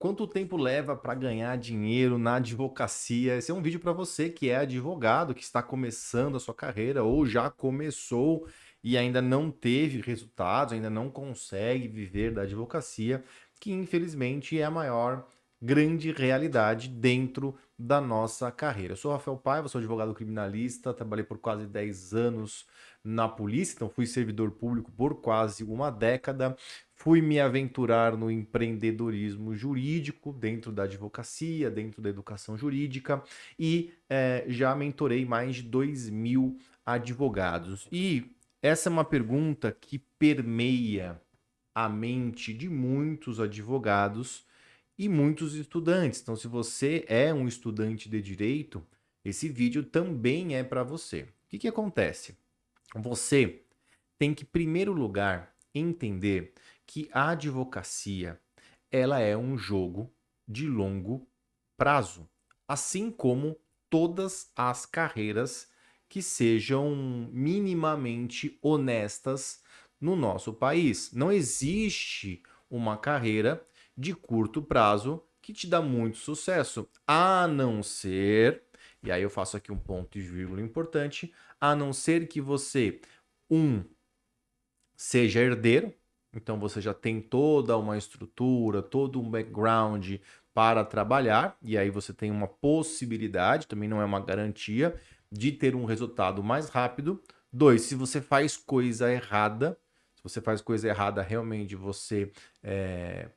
Quanto tempo leva para ganhar dinheiro na advocacia? Esse é um vídeo para você que é advogado, que está começando a sua carreira ou já começou e ainda não teve resultados, ainda não consegue viver da advocacia, que infelizmente é a maior grande realidade dentro da nossa carreira. Eu sou Rafael Paiva, sou advogado criminalista, trabalhei por quase 10 anos na polícia, então fui servidor público por quase uma década. Fui me aventurar no empreendedorismo jurídico, dentro da advocacia, dentro da educação jurídica, e já mentorei mais de 2.000 advogados. E essa é uma pergunta que permeia a mente de muitos advogados e muitos estudantes. Então, se você é um estudante de direito, esse vídeo também é para você. O que acontece? Você tem que, em primeiro lugar, entender que a advocacia ela é um jogo de longo prazo, assim como todas as carreiras que sejam minimamente honestas no nosso país. Não existe uma carreira de curto prazo que te dá muito sucesso, a não ser, e aí eu faço aqui um ponto e vírgula importante, a não ser que você, um, seja herdeiro, então você já tem toda uma estrutura, todo um background para trabalhar, e aí você tem uma possibilidade, também não é uma garantia, de ter um resultado mais rápido. Dois, se você faz coisa errada, se você faz coisa errada, realmente você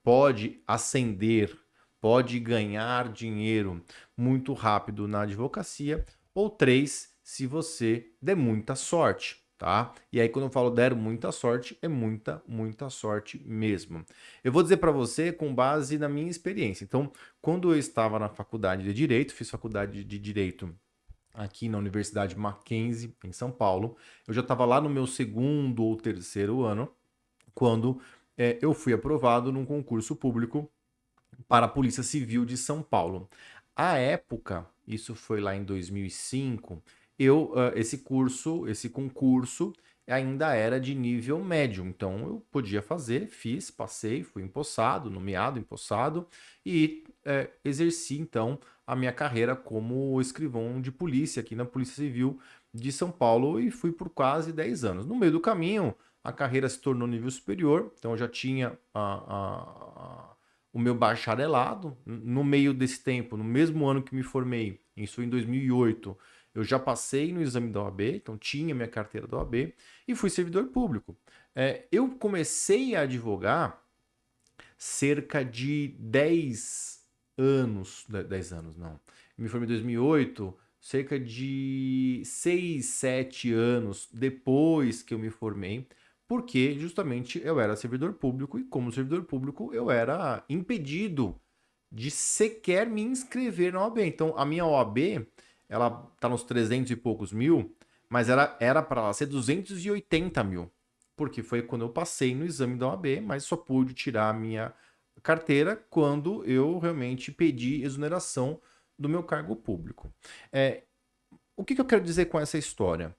pode ascender, pode ganhar dinheiro muito rápido na advocacia. Ou três, se você der muita sorte. Tá? E aí, quando eu falo der muita sorte, é muita, muita sorte mesmo. Eu vou dizer para você com base na minha experiência. Então, quando eu estava na faculdade de Direito, fiz faculdade de Direito aqui na Universidade Mackenzie, em São Paulo, eu já estava lá no meu segundo ou terceiro ano, quando eu fui aprovado num concurso público para a Polícia Civil de São Paulo. À época, isso foi lá em 2005, esse concurso ainda era de nível médio, então eu podia fazer, fiz, passei, fui empossado, nomeado, empossado e exerci então a minha carreira como escrivão de polícia aqui na Polícia Civil de São Paulo e fui por quase 10 anos. No meio do caminho, a carreira se tornou nível superior, então eu já tinha o meu bacharelado. No meio desse tempo, no mesmo ano que me formei, isso em 2008, eu já passei no exame da OAB, então tinha minha carteira da OAB e fui servidor público. Eu comecei a advogar cerca de 10 anos, 10 anos não, me formei em 2008, cerca de 6, 7 anos depois que eu me formei, porque justamente eu era servidor público e como servidor público eu era impedido de sequer me inscrever na OAB. Então a minha OAB, ela tá nos 300 e poucos mil, mas era para ela ser 280 mil, porque foi quando eu passei no exame da OAB, mas só pude tirar a minha carteira quando eu realmente pedi exoneração do meu cargo público. É, o que eu quero dizer com essa história?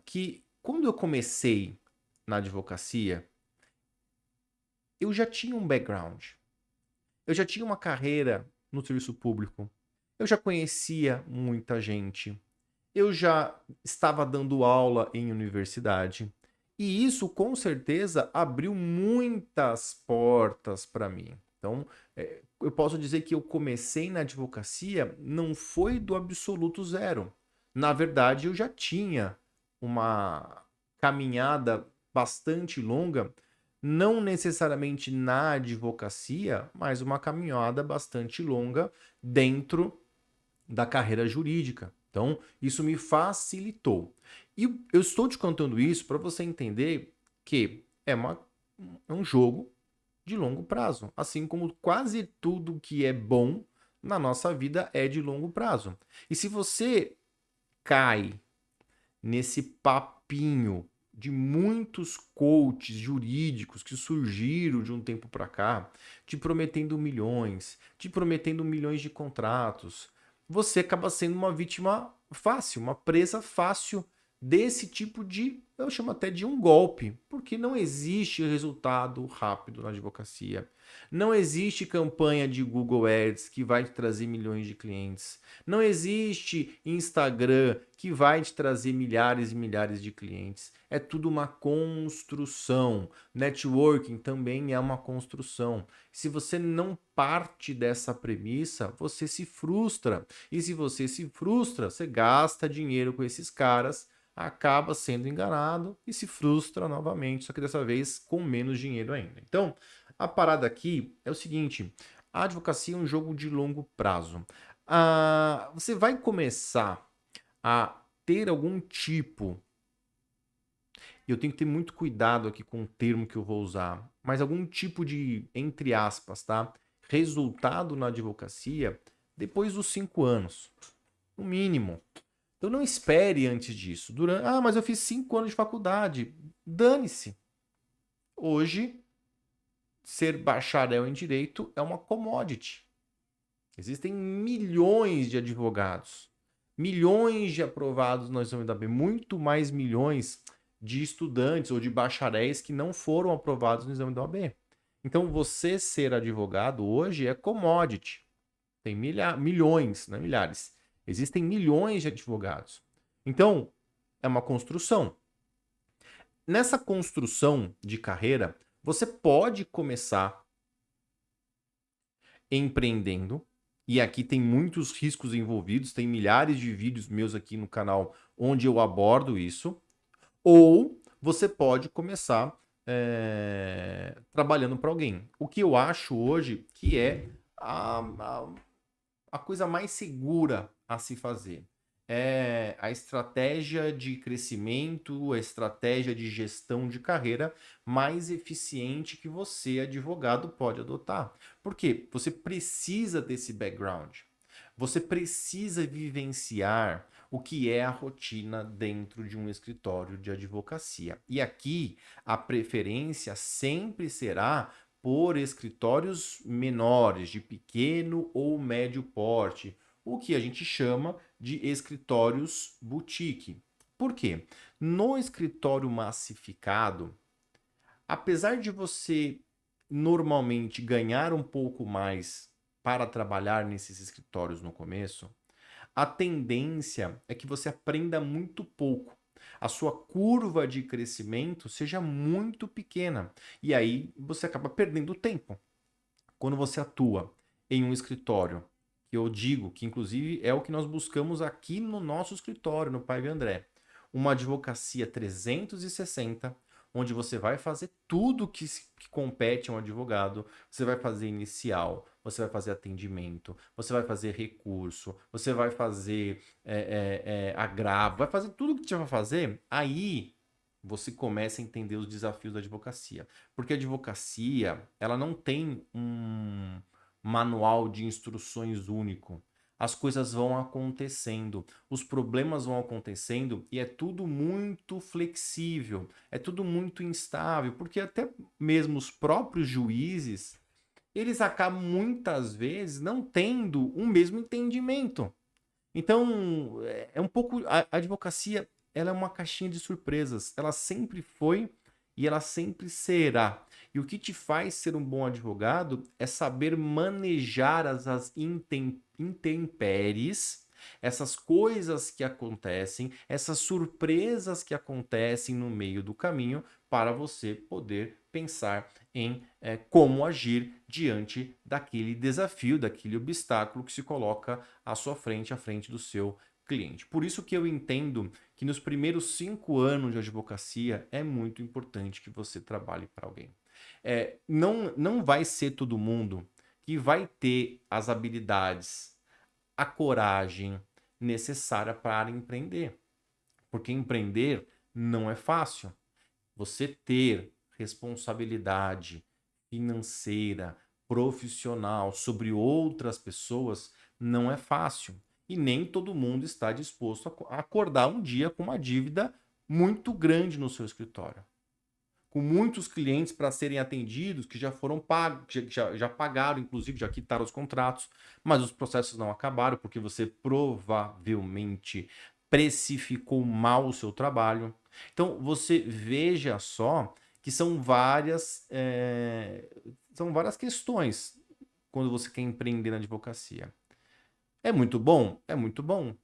Que quando eu comecei na advocacia, eu já tinha um background. Eu já tinha uma carreira no serviço público. Eu já conhecia muita gente. Eu já estava dando aula em universidade. E isso, com certeza, abriu muitas portas para mim. Então, eu posso dizer que eu comecei na advocacia não foi do absoluto zero. Na verdade, eu já tinha uma caminhada bastante longa, não necessariamente na advocacia, mas uma caminhada bastante longa dentro da carreira jurídica. Então, isso me facilitou. E eu estou te contando isso para você entender que é um jogo de longo prazo. Assim como quase tudo que é bom na nossa vida é de longo prazo. E se você cai nesse papinho de muitos coaches jurídicos que surgiram de um tempo para cá, te prometendo milhões de contratos, você acaba sendo uma vítima fácil, uma presa fácil desse tipo de, eu chamo até de um golpe, porque não existe resultado rápido na advocacia. Não existe campanha de Google Ads que vai te trazer milhões de clientes. Não existe Instagram que vai te trazer milhares e milhares de clientes. É tudo uma construção. Networking também é uma construção. Se você não parte dessa premissa, você se frustra. E se você se frustra, você gasta dinheiro com esses caras, acaba sendo enganado e se frustra novamente, só que dessa vez com menos dinheiro ainda. Então, a parada aqui é o seguinte: a advocacia é um jogo de longo prazo. Você vai começar a ter algum tipo, e eu tenho que ter muito cuidado aqui com o termo que eu vou usar, mas algum tipo de, entre aspas, tá? Resultado na advocacia depois dos 5 anos, no mínimo. Então não espere antes disso. Mas eu fiz 5 anos de faculdade. Dane-se. Hoje, ser bacharel em direito é uma commodity. Existem milhões de advogados, milhões de aprovados no exame da OAB, muito mais milhões de estudantes ou de bacharéis que não foram aprovados no exame da OAB. Então, você ser advogado hoje é commodity. Tem milhões, não é milhares. Existem milhões de advogados. Então, é uma construção. Nessa construção de carreira, você pode começar empreendendo, e aqui tem muitos riscos envolvidos, tem milhares de vídeos meus aqui no canal onde eu abordo isso, ou você pode começar trabalhando para alguém. O que eu acho hoje que é a coisa mais segura a se fazer. É a estratégia de crescimento, a estratégia de gestão de carreira mais eficiente que você, advogado, pode adotar. Por quê? Você precisa desse background. Você precisa vivenciar o que é a rotina dentro de um escritório de advocacia. E aqui a preferência sempre será por escritórios menores, de pequeno ou médio porte, o que a gente chama de escritórios boutique. Por quê? No escritório massificado, apesar de você normalmente ganhar um pouco mais para trabalhar nesses escritórios no começo, a tendência é que você aprenda muito pouco. A sua curva de crescimento seja muito pequena. E aí você acaba perdendo tempo. Quando você atua em um escritório, que eu digo que inclusive é o que nós buscamos aqui no nosso escritório, no Paiva André, uma advocacia 360, onde você vai fazer tudo que compete a um advogado, você vai fazer inicial, você vai fazer atendimento, você vai fazer recurso, você vai fazer agravo, vai fazer tudo o que você vai fazer, aí você começa a entender os desafios da advocacia. Porque a advocacia, ela não tem um manual de instruções único. As coisas vão acontecendo, os problemas vão acontecendo e é tudo muito flexível, é tudo muito instável, porque até mesmo os próprios juízes, eles acabam muitas vezes não tendo o mesmo entendimento. Então, é um pouco a advocacia, ela é uma caixinha de surpresas. Ela sempre foi e ela sempre será. E o que te faz ser um bom advogado é saber manejar as intempéries, essas coisas que acontecem, essas surpresas que acontecem no meio do caminho, para você poder pensar em como agir diante daquele desafio, daquele obstáculo que se coloca à sua frente, à frente do seu cliente. Por isso que eu entendo que nos primeiros 5 anos de advocacia é muito importante que você trabalhe para alguém. Não vai ser todo mundo que vai ter as habilidades, a coragem necessária para empreender. Porque empreender não é fácil. Você ter responsabilidade financeira, profissional sobre outras pessoas não é fácil. E nem todo mundo está disposto a acordar um dia com uma dívida muito grande no seu escritório. Com muitos clientes para serem atendidos que já foram pagos, já pagaram, inclusive já quitaram os contratos, mas os processos não acabaram porque você provavelmente precificou mal o seu trabalho. Então, você veja só que são várias questões quando você quer empreender na advocacia. É muito bom? É muito bom,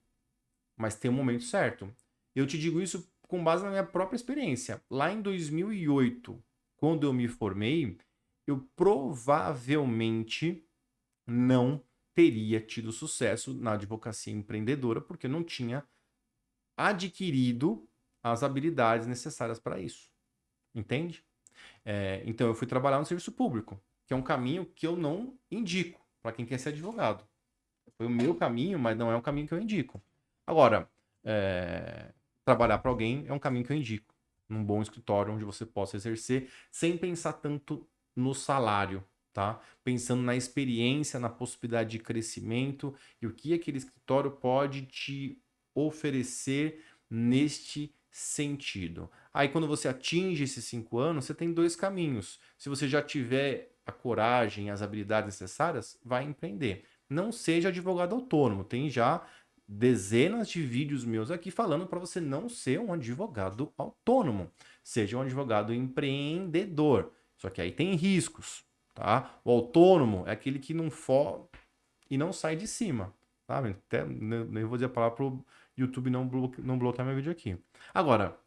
mas tem um momento certo. Eu te digo isso com base na minha própria experiência. Lá em 2008, quando eu me formei, eu provavelmente não teria tido sucesso na advocacia empreendedora, porque eu não tinha adquirido as habilidades necessárias para isso. Entende? Então eu fui trabalhar no serviço público, que é um caminho que eu não indico para quem quer ser advogado. Foi o meu caminho, mas não é um caminho que eu indico. Agora, trabalhar para alguém é um caminho que eu indico. Num bom escritório onde você possa exercer sem pensar tanto no salário, tá? Pensando na experiência, na possibilidade de crescimento e o que aquele escritório pode te oferecer neste sentido. Aí, quando você atinge esses 5 anos, você tem 2 caminhos. Se você já tiver a coragem, as habilidades necessárias, vai empreender. Não seja advogado autônomo. Tem já dezenas de vídeos meus aqui falando para você não ser um advogado autônomo. Seja um advogado empreendedor. Só que aí tem riscos, tá? O autônomo é aquele que não for e não sai de cima, tá? Até nem vou dizer a palavra para o YouTube não bloquear meu vídeo aqui. Agora,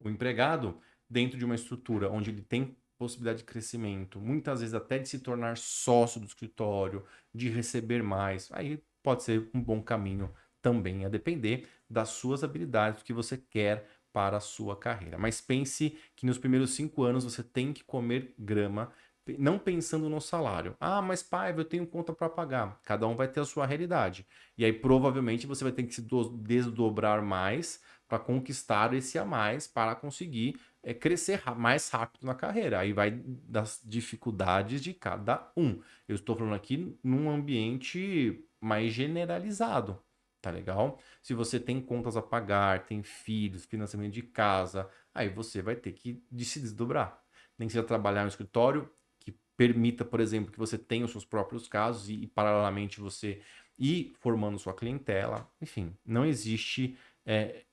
o empregado, dentro de uma estrutura onde ele tem possibilidade de crescimento, muitas vezes até de se tornar sócio do escritório, de receber mais, aí pode ser um bom caminho também, a depender das suas habilidades, do que você quer para a sua carreira. Mas pense que nos primeiros 5 anos você tem que comer grama, não pensando no salário. Ah, mas pai, eu tenho conta para pagar. Cada um vai ter a sua realidade. E aí provavelmente você vai ter que se desdobrar mais para conquistar esse a mais, para conseguir crescer mais rápido na carreira. Aí vai das dificuldades de cada um. Eu estou falando aqui num ambiente mais generalizado, tá legal? Se você tem contas a pagar, tem filhos, financiamento de casa, aí você vai ter que se desdobrar. Nem que seja trabalhar no escritório que permita, por exemplo, que você tenha os seus próprios casos e paralelamente você ir formando sua clientela. Enfim, não existe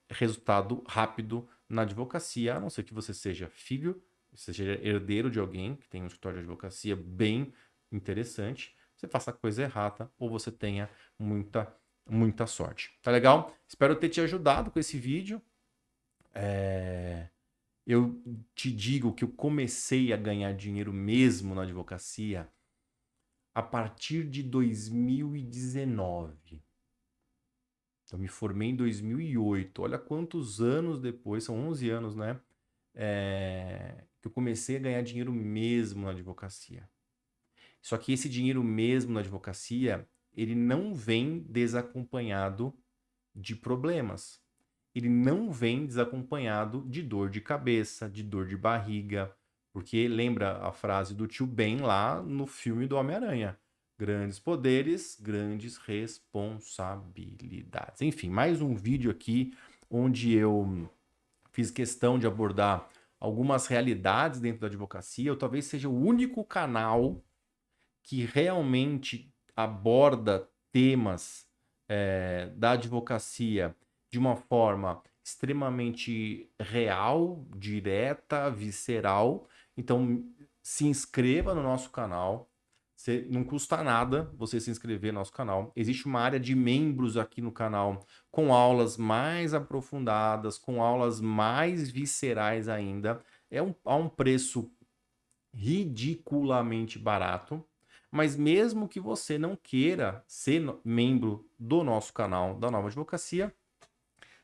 resultado rápido na advocacia, a não ser que você seja filho, seja herdeiro de alguém que tem um escritório de advocacia bem interessante, você faça a coisa errada ou você tenha muita sorte. Tá legal? Espero ter te ajudado com esse vídeo. Eu te digo que eu comecei a ganhar dinheiro mesmo na advocacia a partir de 2019. Eu me formei em 2008. Olha quantos anos depois, são 11 anos, né? Que eu comecei a ganhar dinheiro mesmo na advocacia. Só que esse dinheiro mesmo na advocacia, ele não vem desacompanhado de problemas. Ele não vem desacompanhado de dor de cabeça, de dor de barriga. Porque lembra a frase do tio Ben lá no filme do Homem-Aranha? Grandes poderes, grandes responsabilidades. Enfim, mais um vídeo aqui onde eu fiz questão de abordar algumas realidades dentro da advocacia. Eu talvez seja o único canal que realmente aborda temas da advocacia de uma forma extremamente real, direta, visceral. Então, se inscreva no nosso canal. Não custa nada você se inscrever no nosso canal. Existe uma área de membros aqui no canal com aulas mais aprofundadas, com aulas mais viscerais ainda. A um preço ridiculamente barato. Mas mesmo que você não queira ser membro do nosso canal da Nova Advocacia,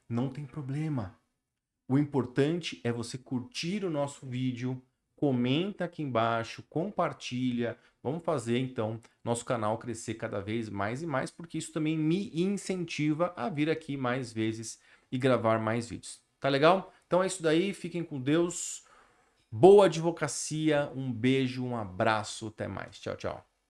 não tem problema. O importante é você curtir o nosso vídeo, comenta aqui embaixo, compartilha. Vamos fazer então nosso canal crescer cada vez mais e mais, porque isso também me incentiva a vir aqui mais vezes e gravar mais vídeos. Tá legal? Então é isso daí, fiquem com Deus. Boa advocacia, um beijo, um abraço, até mais. Tchau, tchau.